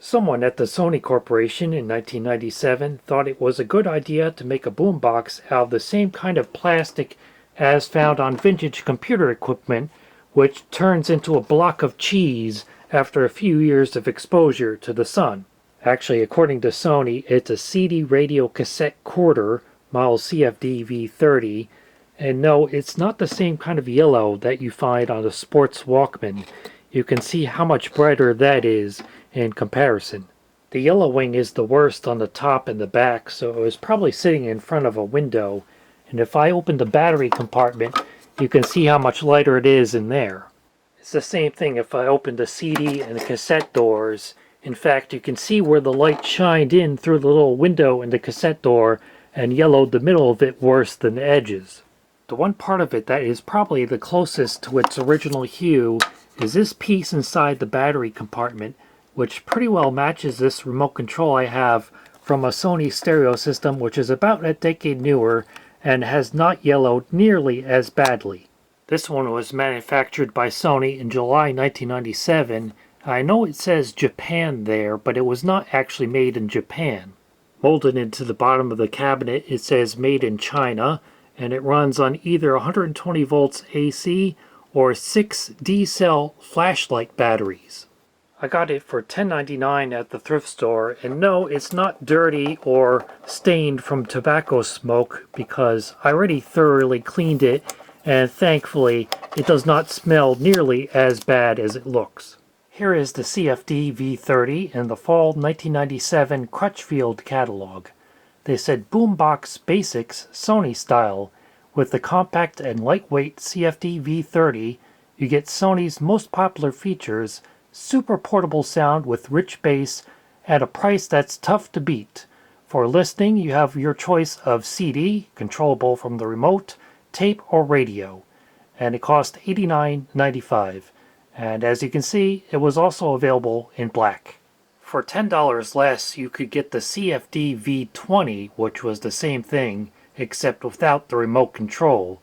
Someone at the Sony Corporation in 1997 thought it was a good idea to make a boombox out of the same kind of plastic as found on vintage computer equipment, which turns into a block of cheese after a few years of exposure to the sun. Actually, according to Sony, it's a CD radio cassette quarter, model CFD V30, and no, it's not the same kind of yellow that you find on a sports Walkman. You can see how much brighter that is in comparison. The yellow wing is the worst on the top and the back, so it was probably sitting in front of a window, and if I open the battery compartment, you can see how much lighter it is in there. It's the same thing if I open the CD and the cassette doors. In fact, you can see where the light shined in through the little window in the cassette door and yellowed the middle of it worse than the edges. The one part of it that is probably the closest to its original hue is this piece inside the battery compartment, which pretty well matches this remote control I have from a Sony stereo system which is about a decade newer and has not yellowed nearly as badly. This one was manufactured by Sony in July 1997. I know it says Japan there, but it was not actually made in Japan. Molded into the bottom of the cabinet, it says made in China, and it runs on either 120 volts AC or 6 D-cell flashlight batteries. I got it for $10.99 at the thrift store, and no, it's not dirty or stained from tobacco smoke because I already thoroughly cleaned it, and thankfully it does not smell nearly as bad as it looks. Here is the CFD V30 in the fall 1997 Crutchfield catalog. They said Boombox Basics Sony style. With the compact and lightweight CFD V30, you get Sony's most popular features, super portable sound with rich bass at a price that's tough to beat. For listening, you have your choice of CD, controllable from the remote, tape, or radio, and it cost $89.95. And as you can see, it was also available in black. For $10 less, you could get the CFD V20, which was the same thing, except without the remote control.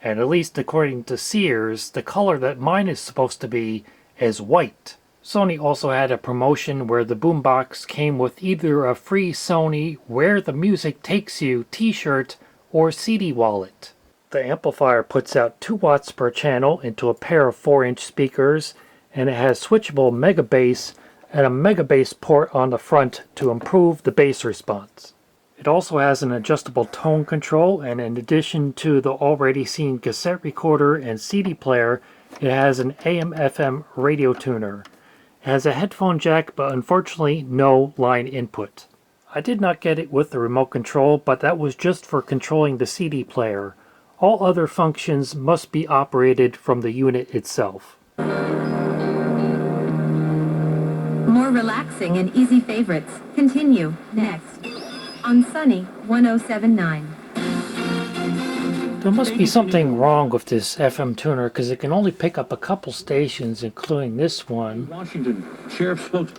And at least according to Sears, the color that mine is supposed to be is white. Sony also had a promotion where the boombox came with either a free Sony Where the Music Takes You t-shirt or CD wallet. The amplifier puts out 2 watts per channel into a pair of 4-inch speakers, and it has switchable mega bass and a mega bass port on the front to improve the bass response. It also has an adjustable tone control, and in addition to the already seen cassette recorder and CD player, it has an AM/FM radio tuner. It has a headphone jack, but unfortunately no line input. I did not get it with the remote control, but that was just for controlling the CD player. All other functions must be operated from the unit itself. More relaxing and easy favorites continue next on Sunny 1079. There must be something wrong with this FM tuner because it can only pick up a couple stations, including this one. Washington, Sheriffville.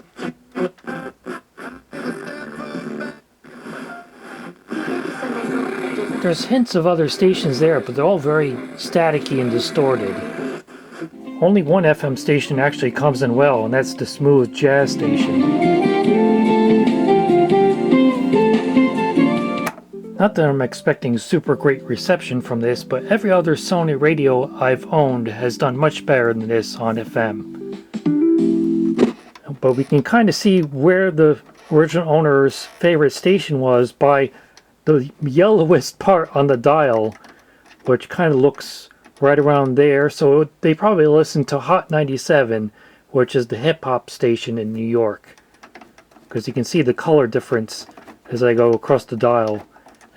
There's hints of other stations there, but they're all very staticky and distorted. Only one FM station actually comes in well, and that's the Smooth Jazz station. Not that I'm expecting super great reception from this, but every other Sony radio I've owned has done much better than this on FM. But we can kind of see where the original owner's favorite station was by the yellowest part on the dial, which kind of looks right around there. So they probably listened to Hot 97, which is the hip-hop station in New York, because you can see the color difference as I go across the dial,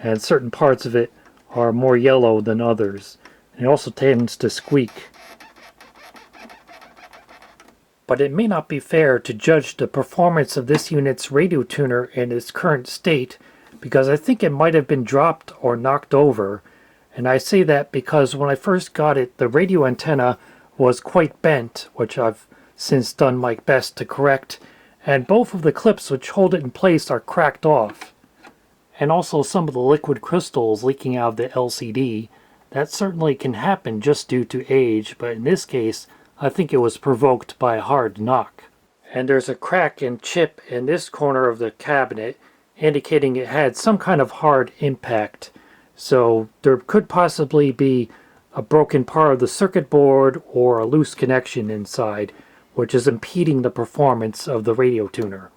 and certain parts of it are more yellow than others. And it also tends to squeak. But it may not be fair to judge the performance of this unit's radio tuner in its current state, because I think it might have been dropped or knocked over. And I say that because when I first got it, the radio antenna was quite bent, which I've since done my best to correct, and both of the clips which hold it in place are cracked off. And also some of the liquid crystals leaking out of the LCD. That certainly can happen just due to age, but in this case, I think it was provoked by a hard knock. And there's a crack and chip in this corner of the cabinet, indicating it had some kind of hard impact. So there could possibly be a broken part of the circuit board or a loose connection inside, which is impeding the performance of the radio tuner.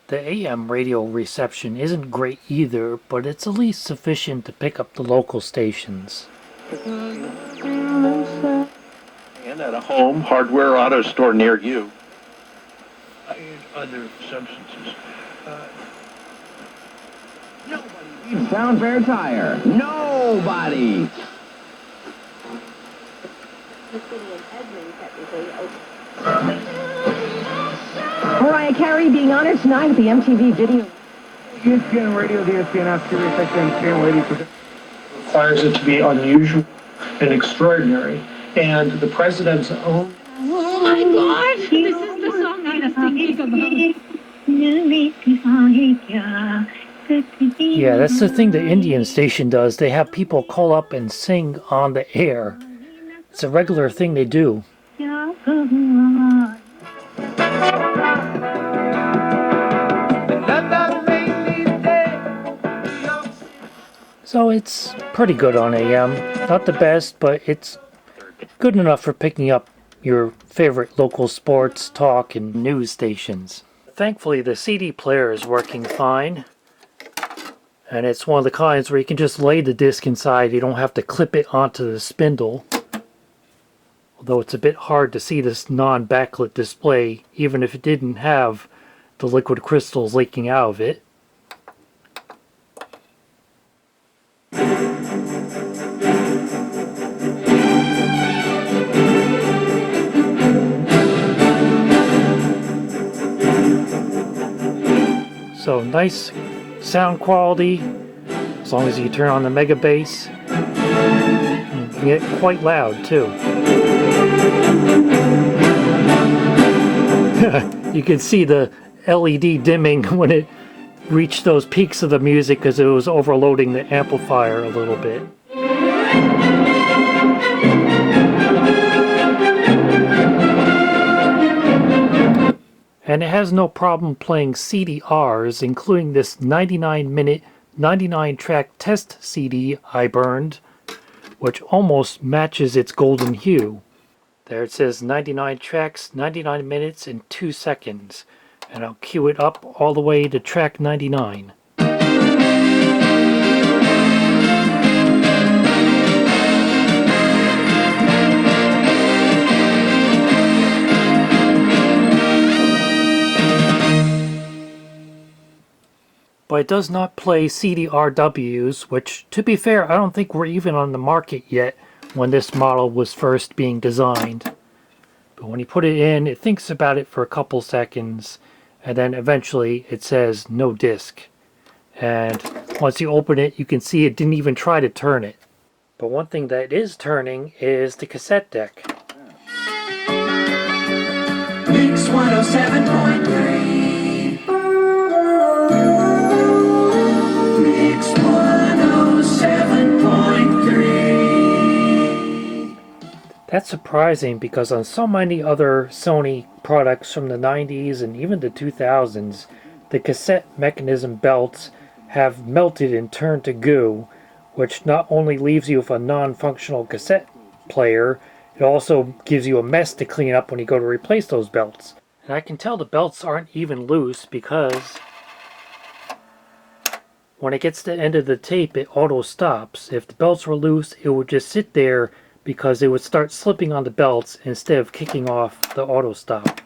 The AM radio reception isn't great either, but it's at least sufficient to pick up the local stations. And at a home, hardware, auto store near you. Other substances. Nobody. Sound Fair Tire. Nobody. Mariah Carey being honored tonight at the MTV Video. ESPN Radio, the ESPN app, Sirius XM, channel 80%. Requires it to be unusual and extraordinary. And the president's own... Oh my God! This is the song I was thinking about. Yeah, that's the thing the Indian station does. They have people call up and sing on the air. It's a regular thing they do. So it's pretty good on AM. Not the best, but it's good enough for picking up your favorite local sports, talk, and news stations. Thankfully, the CD player is working fine. And it's one of the kinds where you can just lay the disc inside. You don't have to clip it onto the spindle. Although it's a bit hard to see this non-backlit display, even if it didn't have the liquid crystals leaking out of it. So nice sound quality, as long as you turn on the mega bass. You can get quite loud too. You can see the LED dimming when it reached those peaks of the music because it was overloading the amplifier a little bit. And it has no problem playing CDRs, including this 99-minute, 99-track test CD I burned, which almost matches its golden hue. There it says 99 tracks, 99 minutes, and 2 seconds. And I'll cue it up all the way to track 99. But it does not play CDRWs, which, to be fair, I don't think were even on the market yet when this model was first being designed. But when you put it in, it thinks about it for a couple seconds, and then eventually it says no disc. And once you open it, you can see it didn't even try to turn it. But one thing that is turning is the cassette deck. Mix 107.3. Mix 107.3. That's surprising because on so many other Sony products from the 90s and even the 2000s, the cassette mechanism belts have melted and turned to goo, which not only leaves you with a non-functional cassette player, it also gives you a mess to clean up when you go to replace those belts. And I can tell the belts aren't even loose because when it gets to the end of the tape, it auto stops. If the belts were loose, it would just sit there because it would start slipping on the belts instead of kicking off the auto stop.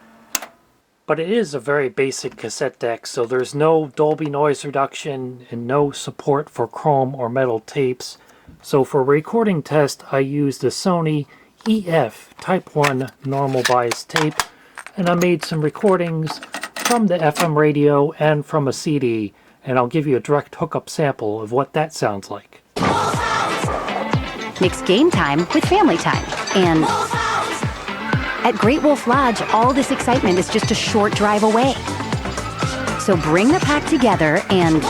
But it is a very basic cassette deck, so there's no Dolby noise reduction and no support for chrome or metal tapes. So for recording test, I used the Sony EF Type 1 normal bias tape, and I made some recordings from the FM radio and from a CD, and I'll give you a direct hookup sample of what that sounds like. Mix game time with family time. And at Great Wolf Lodge, all this excitement is just a short drive away. So bring the pack together and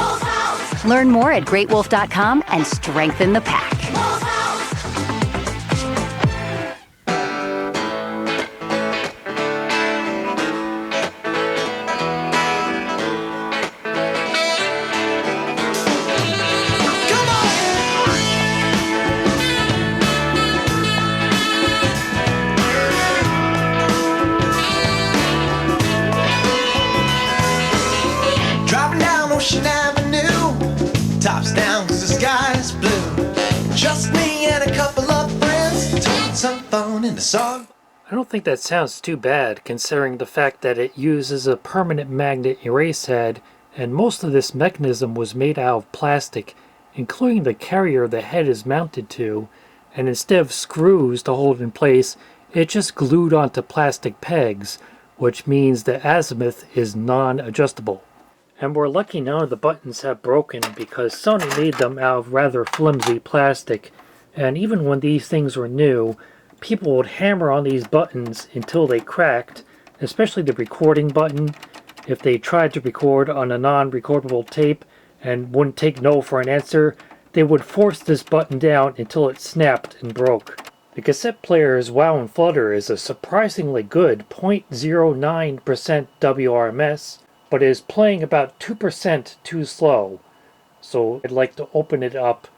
learn more at greatwolf.com and strengthen the pack. Ocean Avenue. Tops down 'cause the sky's blue. Just me and a couple of friends. Toting some phone in the song. I don't think that sounds too bad, considering the fact that it uses a permanent magnet erase head, and most of this mechanism was made out of plastic, including the carrier the head is mounted to, and instead of screws to hold in place, it just glued onto plastic pegs, which means the azimuth is non-adjustable. And we're lucky none of the buttons have broken because Sony made them out of rather flimsy plastic, and even when these things were new, people would hammer on these buttons until they cracked, especially the recording button. If they tried to record on a non-recordable tape and wouldn't take no for an answer, they would force this button down until it snapped and broke. The cassette player's wow and flutter is a surprisingly good 0.09% WRMS, but is playing about 2% too slow. So I'd like to open it up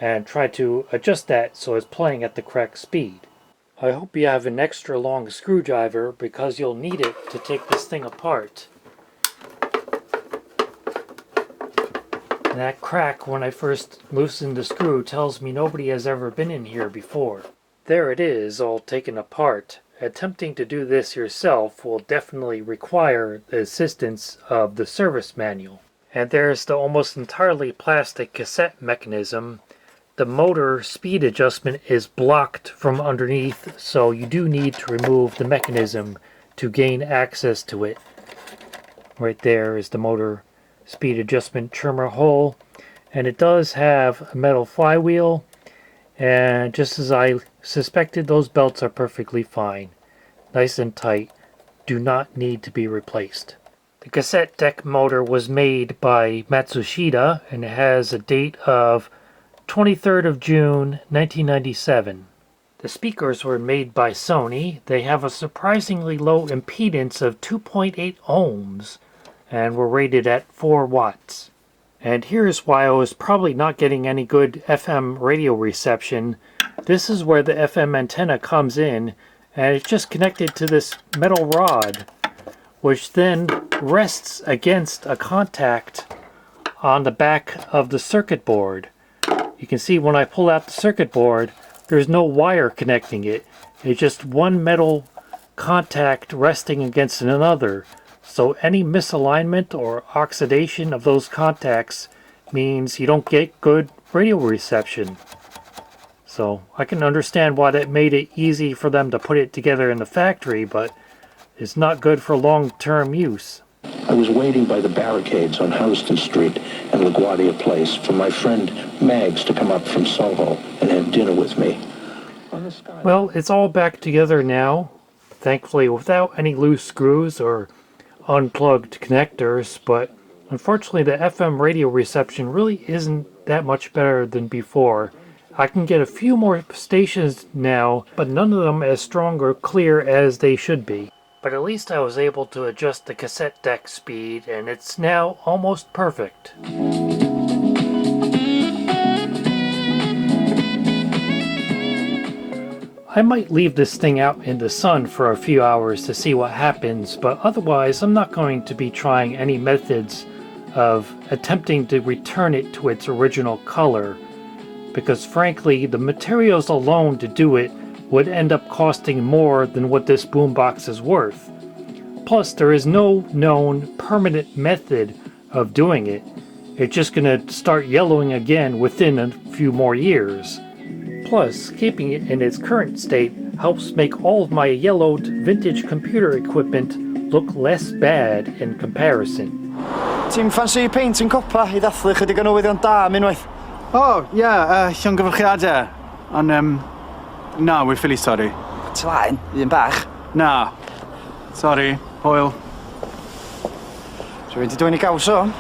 and try to adjust that so it's playing at the correct speed. I hope you have an extra long screwdriver because you'll need it to take this thing apart. And that crack when I first loosened the screw tells me nobody has ever been in here before. There it is, all taken apart. Attempting to do this yourself will definitely require the assistance of the service manual. And there's the almost entirely plastic cassette mechanism. The motor speed adjustment is blocked from underneath, so you do need to remove the mechanism to gain access to it. Right there is the motor speed adjustment trimmer hole, and it does have a metal flywheel, and just as I suspected, those belts are perfectly fine. Nice and tight, do not need to be replaced. The cassette deck motor was made by Matsushita, and it has a date of 23rd of June 1997. The speakers were made by Sony. They have a surprisingly low impedance of 2.8 ohms and were rated at 4 watts. And here's why I was probably not getting any good FM radio reception. This is where the FM antenna comes in, and it's just connected to this metal rod, which then rests against a contact on the back of the circuit board. You can see when I pull out the circuit board, there's no wire connecting it. It's just one metal contact resting against another. So any misalignment or oxidation of those contacts means you don't get good radio reception. So I can understand why that made it easy for them to put it together in the factory, but it's not good for long-term use. I was waiting by the barricades on Houston Street and LaGuardia Place for my friend Mags to come up from Soho and have dinner with me. Well, it's all back together now, thankfully without any loose screws or unplugged connectors, but unfortunately the FM radio reception really isn't that much better than before. I can get a few more stations now, but none of them as strong or clear as they should be. But at least I was able to adjust the cassette deck speed, and it's now almost perfect. I might leave this thing out in the sun for a few hours to see what happens, but otherwise I'm not going to be trying any methods of attempting to return it to its original color, because frankly the materials alone to do it would end up costing more than what this boombox is worth. Plus, there is no known permanent method of doing it. It's just gonna start yellowing again within a few more years. Plus, keeping it in its current state helps make all of my yellowed vintage computer equipment look less bad in comparison. Ti'n fancy painting copa I ddathlu chydig o newyddion da am unwaith? Oh, yeah, llongyfarchiadau. Ond, na, we're really sorry. Tlaen, un bach. Na. Sorry, Hoyle. Ti'n wedi dwy'n I gaws o?